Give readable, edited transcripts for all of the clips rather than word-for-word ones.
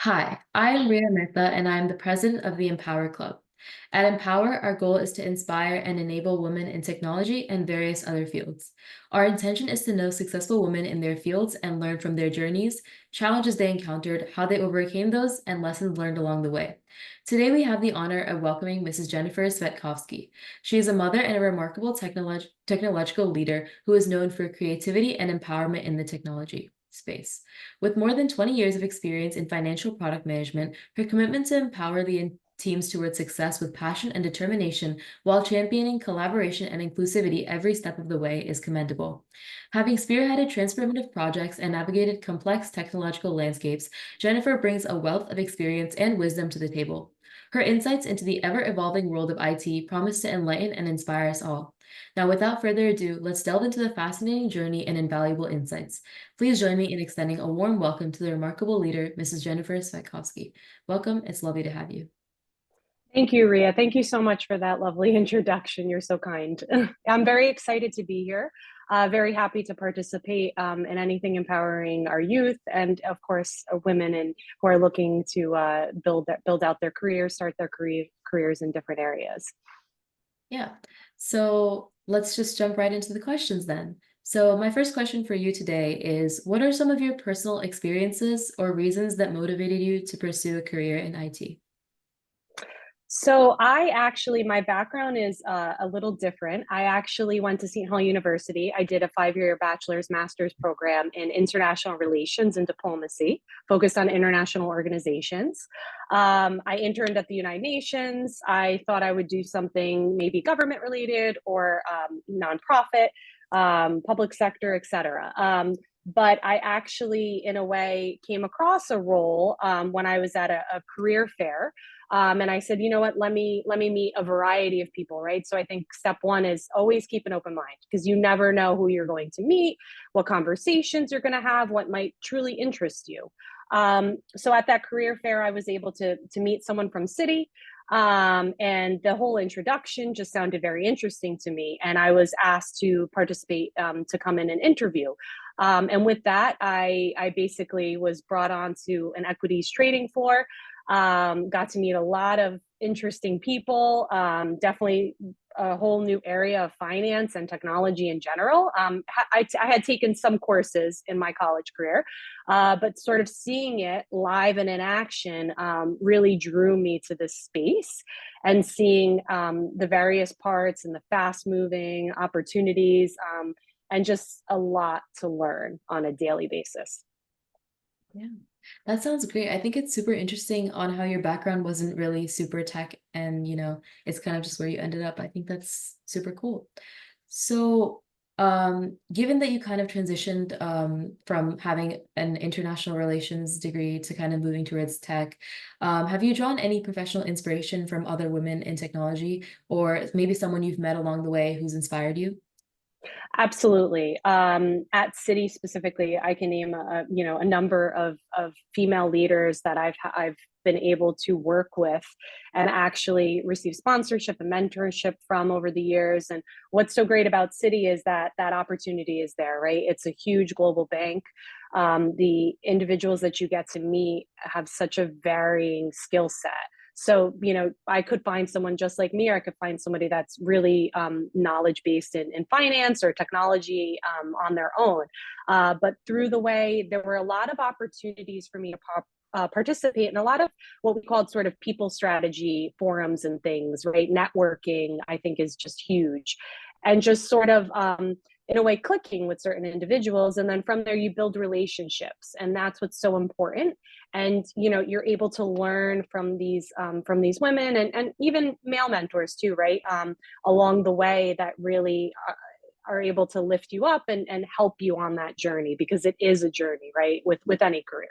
Hi, I'm Rhea Mehta, and I'm the president of the EmpowHer Club. At EmpowHer, our goal is to inspire and enable women in technology and various other fields. Our intention is to know successful women in their fields and learn from their journeys, challenges they encountered, how they overcame those, and lessons learned along the way. Today, we have the honor of welcoming Mrs. Jennifer Svetkovsky. She is a mother and a remarkable technological leader who is known for creativity and empowerment in the technology space. With more than 20 years of experience in financial product management, her commitment to empower the teams towards success with passion and determination while championing collaboration and inclusivity every step of the way is commendable. Having spearheaded transformative projects and navigated complex technological landscapes, Jennifer brings a wealth of experience and wisdom to the table. Her insights into the ever-evolving world of IT promise to enlighten and inspire us all. Now, without further ado, let's delve into the fascinating journey and invaluable insights. Please join me in extending a warm welcome to the remarkable leader, Mrs. Jennifer Svetkovsky. Welcome. It's lovely to have you. Thank you, Ria. Thank you so much for that lovely introduction. You're so kind. I'm very excited to be here. Very happy to participate in anything empowering our youth and, of course, women who are looking to build out their careers, start their careers in different areas. Yeah. So let's just jump right into the questions then. So my first question for you today is, what are some of your personal experiences or reasons that motivated you to pursue a career in IT? So my background is a little different. I actually went to St. Paul University. I did a 5-year bachelor's master's program in international relations and diplomacy, focused on international organizations. I interned at the United Nations. I thought I would do something maybe government related or nonprofit, public sector, etc. But I actually, in a way, came across a role when I was at a career fair, and I said, you know what, let me meet a variety of people, right? So I think step one is always keep an open mind because you never know who you're going to meet, what conversations you're going to have, what might truly interest you. So at that career fair, I was able to meet someone from Citi. And the whole introduction just sounded very interesting to me. And I was asked to participate to come in and interview. And with that, I basically was brought on to an equities trading floor, got to meet a lot of interesting people, definitely a whole new area of finance and technology in general. I had taken some courses in my college career, but sort of seeing it live and in action really drew me to this space and seeing the various parts and the fast moving opportunities and just a lot to learn on a daily basis. Yeah, that sounds great. I think it's super interesting on how your background wasn't really super tech and, it's kind of just where you ended up. I think that's super cool. So, given that you kind of transitioned from having an international relations degree to kind of moving towards tech, have you drawn any professional inspiration from other women in technology or maybe someone you've met along the way who's inspired you? Absolutely. At City specifically, I can name a number of female leaders that I've been able to work with and actually receive sponsorship and mentorship from over the years. And what's so great about City is that that opportunity is there, right? It's a huge global bank. The individuals that you get to meet have such a varying skill set. So, I could find someone just like me, or I could find somebody that's really knowledge based in finance or technology on their own. But through the way, there were a lot of opportunities for me to participate in a lot of what we called sort of people strategy forums and things, right? Networking, I think, is just huge. And just sort of, in a way, clicking with certain individuals. And then from there, you build relationships. And that's what's so important. And, you're able to learn from these women and even male mentors too, right? Along the way that really are able to lift you up and help you on that journey, because it is a journey, right? With any career.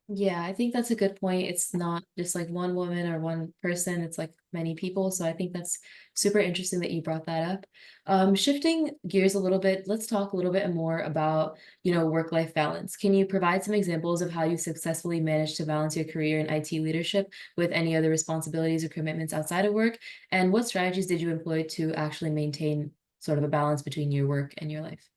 Yeah, I think that's a good point. It's not just like one woman or one person, it's like many people. So I think that's super interesting that you brought that up. Shifting gears a little bit, let's talk a little bit more about, work-life balance. Can you provide some examples of how you successfully managed to balance your career in IT leadership with any other responsibilities or commitments outside of work? And what strategies did you employ to actually maintain sort of a balance between your work and your life?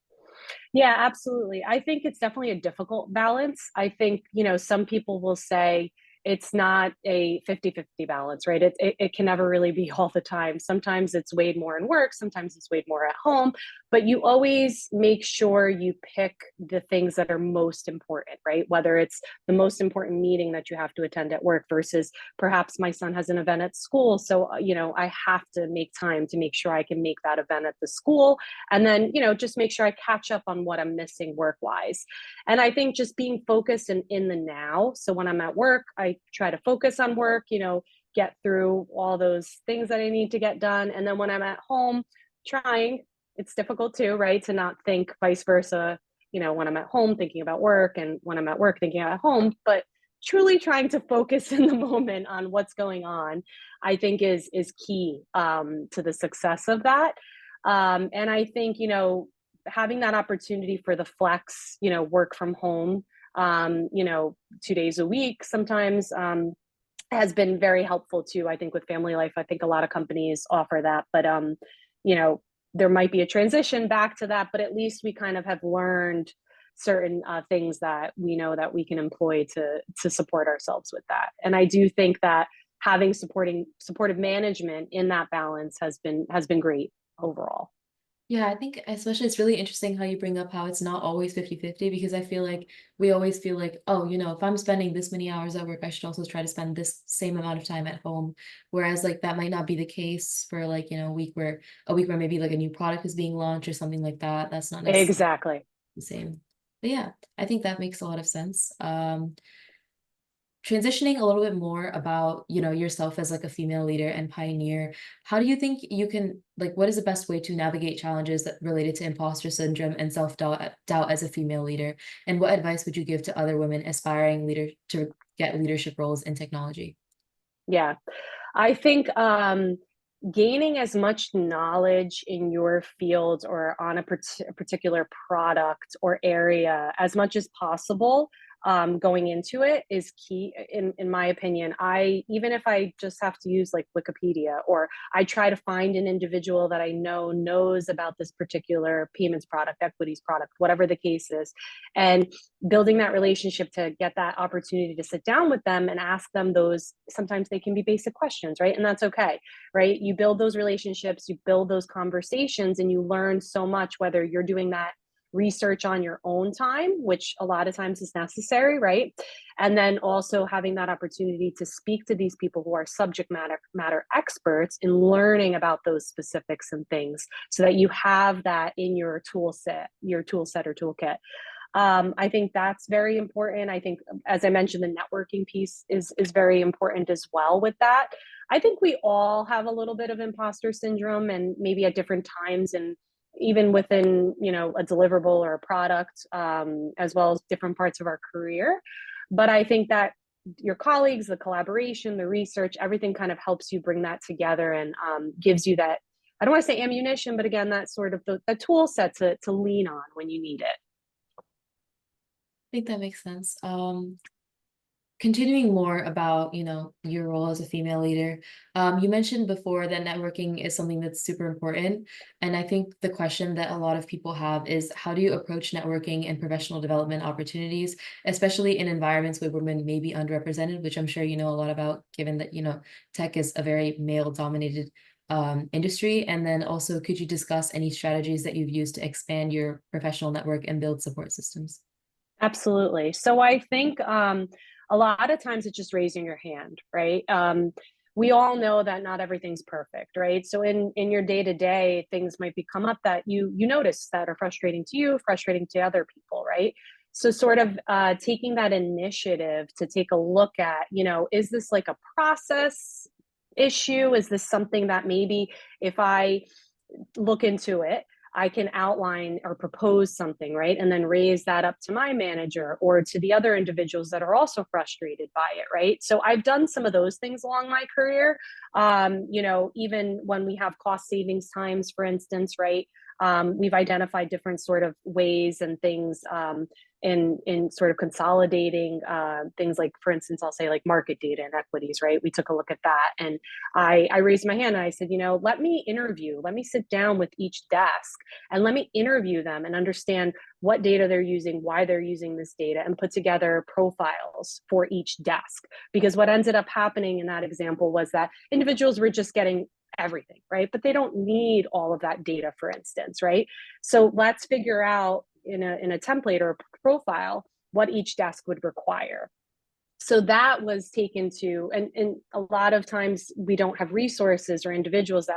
Yeah, absolutely. I think it's definitely a difficult balance. I think, some people will say it's not a 50-50 balance, right? It can never really be all the time. Sometimes it's weighed more in work, sometimes it's weighed more at home, but you always make sure you pick the things that are most important, right? Whether it's the most important meeting that you have to attend at work versus perhaps my son has an event at school. So, I have to make time to make sure I can make that event at the school and then just make sure I catch up on what I'm missing work wise. And I think just being focused and in the now, so when I'm at work I try to focus on work, get through all those things that I need to get done, and then when I'm at home trying, it's difficult too, right, to not think vice versa, when I'm at home thinking about work and when I'm at work thinking about home, but truly trying to focus in the moment on what's going on, I think is key to the success of that. And I think, having that opportunity for the flex, work from home, 2 days a week sometimes has been very helpful too. I think with family life, I think a lot of companies offer that, but, you know, there might be a transition back to that, but at least we kind of have learned certain things that we know that we can employ to support ourselves with that. And I do think that having supportive management in that balance has been great overall. Yeah, I think especially it's really interesting how you bring up how it's not always 50-50 because I feel like we always feel like, oh, if I'm spending this many hours at work, I should also try to spend this same amount of time at home. Whereas like that might not be the case for like, a week where maybe like a new product is being launched or something like that. That's not necessarily Exactly. the same. But yeah, I think that makes a lot of sense. Transitioning a little bit more about, yourself as like a female leader and pioneer, how do you think you can like what is the best way to navigate challenges that related to imposter syndrome and self doubt as a female leader? And what advice would you give to other women aspiring leader to get leadership roles in technology? Yeah. I think gaining as much knowledge in your field or on a particular product or area as much as possible going into it is key in my opinion. I even if I just have to use like Wikipedia, or I try to find an individual that I know knows about this particular payments product, equities product, whatever the case is, and building that relationship to get that opportunity to sit down with them and ask them those, sometimes they can be basic questions, right? And that's okay, right? You build those relationships, you build those conversations, and you learn so much, whether you're doing that research on your own time, which a lot of times is necessary, right? And then also having that opportunity to speak to these people who are subject matter experts in learning about those specifics and things so that you have that in your tool set or toolkit. I think that's very important. I think, as I mentioned, the networking piece is very important as well with that. I think we all have a little bit of imposter syndrome, and maybe at different times, and even within a deliverable or a product, as well as different parts of our career. But I think that your colleagues, the collaboration, the research, everything kind of helps you bring that together and gives you that. I don't want to say ammunition, but again, that sort of the tool set to lean on when you need it. I think that makes sense. Continuing more about, your role as a female leader, you mentioned before that networking is something that's super important. And I think the question that a lot of people have is how do you approach networking and professional development opportunities, especially in environments where women may be underrepresented, which I'm sure you know a lot about, given that, tech is a very male dominated industry. And then also, could you discuss any strategies that you've used to expand your professional network and build support systems? Absolutely. So I think a lot of times it's just raising your hand, right? We all know that not everything's perfect, right? So in your day to day, things might come up that you notice that are frustrating to you, frustrating to other people, right? So sort of taking that initiative to take a look at, is this like a process issue? Is this something that maybe if I look into it, I can outline or propose something, right? And then raise that up to my manager or to the other individuals that are also frustrated by it, right? So I've done some of those things along my career. Even when we have cost savings times, for instance, right? We've identified different sort of ways and things in sort of consolidating things like, for instance, I'll say like market data and equities, right? We took a look at that, and I raised my hand and I said, let me sit down with each desk and let me interview them and understand what data they're using, why they're using this data, and put together profiles for each desk. Because what ended up happening in that example was that individuals were just getting everything, right? But they don't need all of that data, for instance, right? So let's figure out in a template or a profile what each desk would require. So that was taken to, and a lot of times we don't have resources or individuals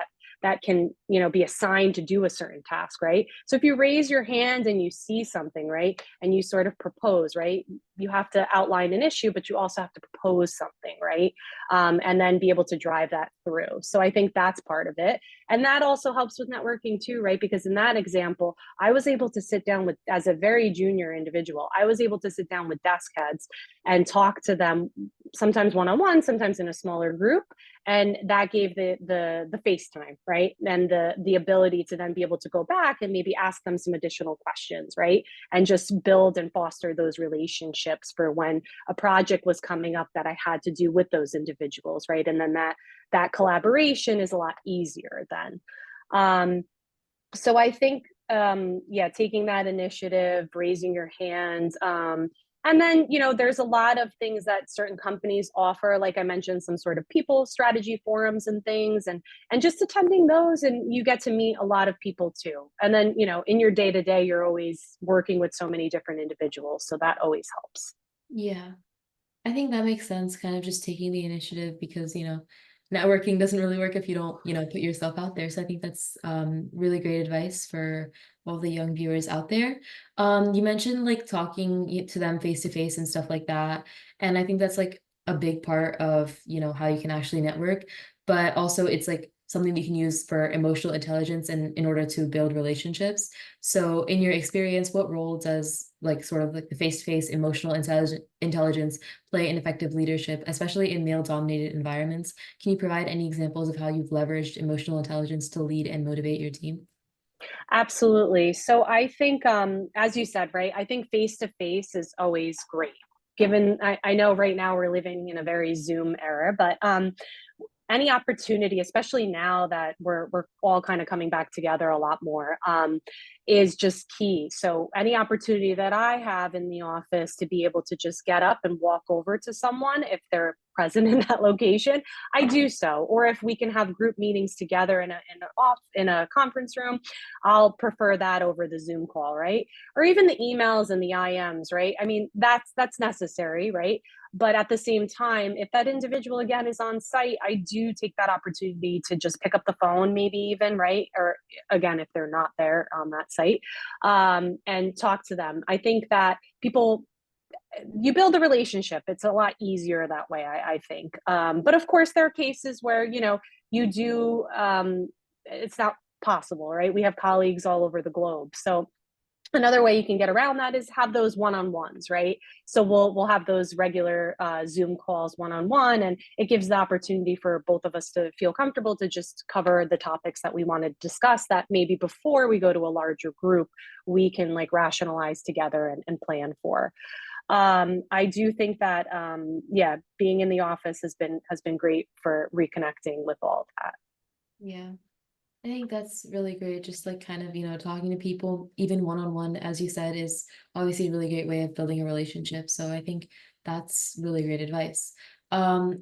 that can be assigned to do a certain task, right? So if you raise your hand and you see something, right, and you sort of propose, right, you have to outline an issue, but you also have to propose something, right, and then be able to drive that through. So I think that's part of it, and that also helps with networking too, right? Because in that example, I was able to sit down with, as a very junior individual, I was able to sit down with desk heads and talk to them, sometimes one-on-one, sometimes in a smaller group, and that gave the FaceTime, right, and the ability to then be able to go back and maybe ask them some additional questions, right, and just build and foster those relationships for when a project was coming up that I had to do with those individuals, right, and then that collaboration is a lot easier then. So I think, yeah, taking that initiative, raising your hand, and then, there's a lot of things that certain companies offer, like I mentioned, some sort of people strategy forums and things, and just attending those, and you get to meet a lot of people too. And then, in your day to day, you're always working with so many different individuals, so that always helps. Yeah. I think that makes sense, kind of just taking the initiative because, networking doesn't really work if you don't, put yourself out there. So I think that's really great advice for all the young viewers out there. You mentioned like talking to them face to face and stuff like that. And I think that's like a big part of, how you can actually network, but also it's like something that you can use for emotional intelligence and in order to build relationships. So in your experience, what role does like sort of like the face-to-face emotional intelligence play in effective leadership, especially in male-dominated environments? Can you provide any examples of how you've leveraged emotional intelligence to lead and motivate your team? Absolutely. So I think, as you said, right, I think face to face is always great. Given, I know right now we're living in a very Zoom era, but any opportunity, especially now that we're all kind of coming back together a lot more, is just key. So any opportunity that I have in the office to be able to just get up and walk over to someone if they're present in that location, I do so. Or if we can have group meetings together in a conference room, I'll prefer that over the Zoom call, right? Or even the emails and the IMs, right? I mean, that's necessary, right? But at the same time, if that individual again is on site, I do take that opportunity to just pick up the phone, maybe even, right? Or again, if they're not there on that site, and talk to them. I think that you build a relationship. It's a lot easier that way, I think. But of course, there are cases where, you do, it's not possible, right? We have colleagues all over the globe. So another way you can get around that is have those one-on-ones, right? So we'll have those regular Zoom calls one-on-one, and it gives the opportunity for both of us to feel comfortable to just cover the topics that we want to discuss, that maybe before we go to a larger group, we can like rationalize together and plan for. I do think that, yeah, being in the office has been great for reconnecting with all of that. Yeah. I think that's really great. Just like kind of, talking to people, even one on one, as you said, is obviously a really great way of building a relationship. So I think that's really great advice.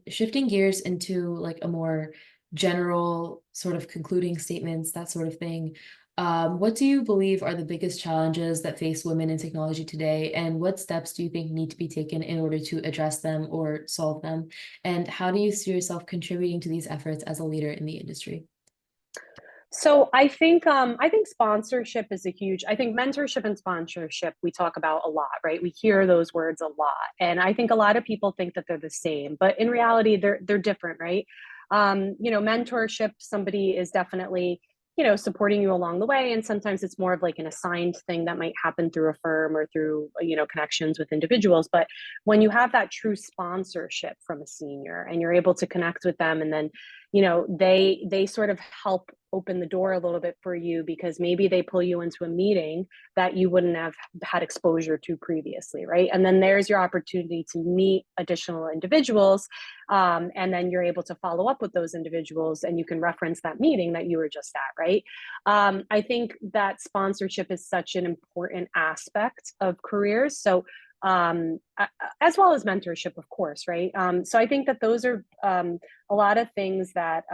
Shifting gears into like a more general sort of concluding statements, that sort of thing. What do you believe are the biggest challenges that face women in technology today, and what steps do you think need to be taken in order to address them or solve them? And how do you see yourself contributing to these efforts as a leader in the industry? So I think sponsorship is a huge. I think mentorship and sponsorship we talk about a lot, right? We hear those words a lot, and I think a lot of people think that they're the same, but in reality, they're different, right? Mentorship, somebody is definitely supporting you along the way, and sometimes it's more of like an assigned thing that might happen through a firm or through connections with individuals. But when you have that true sponsorship from a senior and you're able to connect with them and then they sort of help open the door a little bit for you, because maybe they pull you into a meeting that you wouldn't have had exposure to previously, right? And then there's your opportunity to meet additional individuals, and then you're able to follow up with those individuals, and you can reference that meeting that you were just at, right? I think that sponsorship is such an important aspect of careers. So as well as mentorship, of course, right? So I think that those are a lot of things that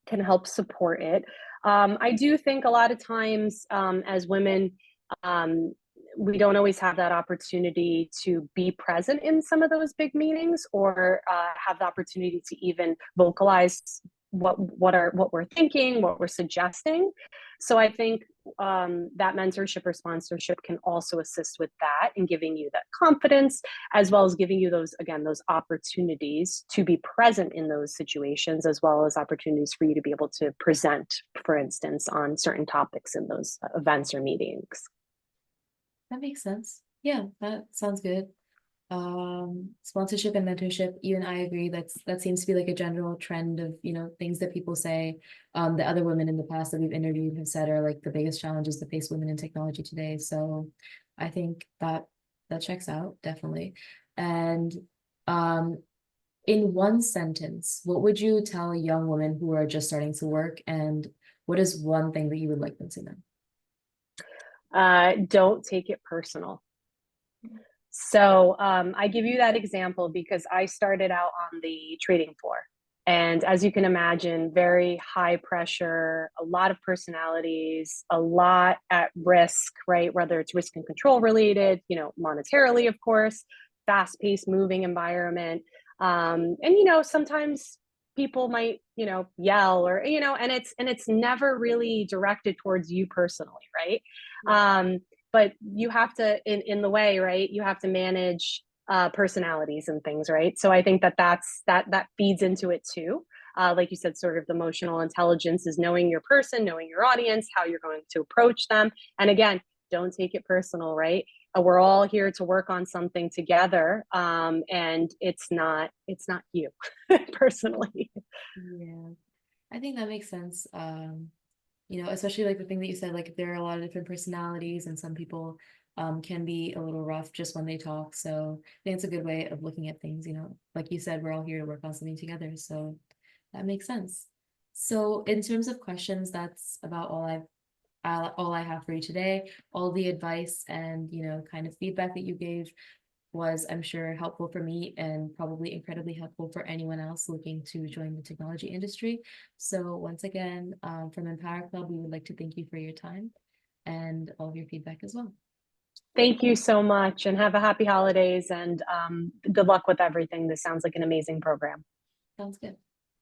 can help support it. I do think a lot of times, as women, um, we don't always have that opportunity to be present in some of those big meetings, or have the opportunity to even vocalize what we're thinking, what we're suggesting. So I think that mentorship or sponsorship can also assist with that, and giving you that confidence, as well as giving you those opportunities to be present in those situations, as well as opportunities for you to be able to present, for instance, on certain topics in those events or meetings. That makes sense. Yeah, that sounds good. Sponsorship and mentorship, you and I agree, that seems to be like a general trend of, things that people say. The other women in the past that we've interviewed have said are like the biggest challenges that face women in technology today. So I think that checks out, definitely. And um, in one sentence, what would you tell young women who are just starting to work, and what is one thing that you would like them to know? Don't take it personal. So I give you that example because I started out on the trading floor. And as you can imagine, very high pressure, a lot of personalities, a lot at risk, right? Whether it's risk and control related, monetarily, of course, fast paced moving environment. And, sometimes people might, yell, or, and it's never really directed towards you personally, right? But you have to, in the way, right, you have to manage personalities and things, right? So I think that feeds into it too. Like you said, sort of the emotional intelligence is knowing your person, knowing your audience, how you're going to approach them. And again, don't take it personal, right? We're all here to work on something together, and it's not you personally. Yeah, I think that makes sense. Especially like the thing that you said, like there are a lot of different personalities, and some people can be a little rough just when they talk. So I think it's a good way of looking at things, like you said, we're all here to work on something together. So that makes sense. So in terms of questions, that's about all I have for you today. All the advice and, kind of feedback that you gave was, I'm sure, helpful for me and probably incredibly helpful for anyone else looking to join the technology industry. So once again, from EmpowHer Club, we would like to thank you for your time and all of your feedback as well. Thank you so much, and have a happy holidays, and good luck with everything. This sounds like an amazing program. Sounds good.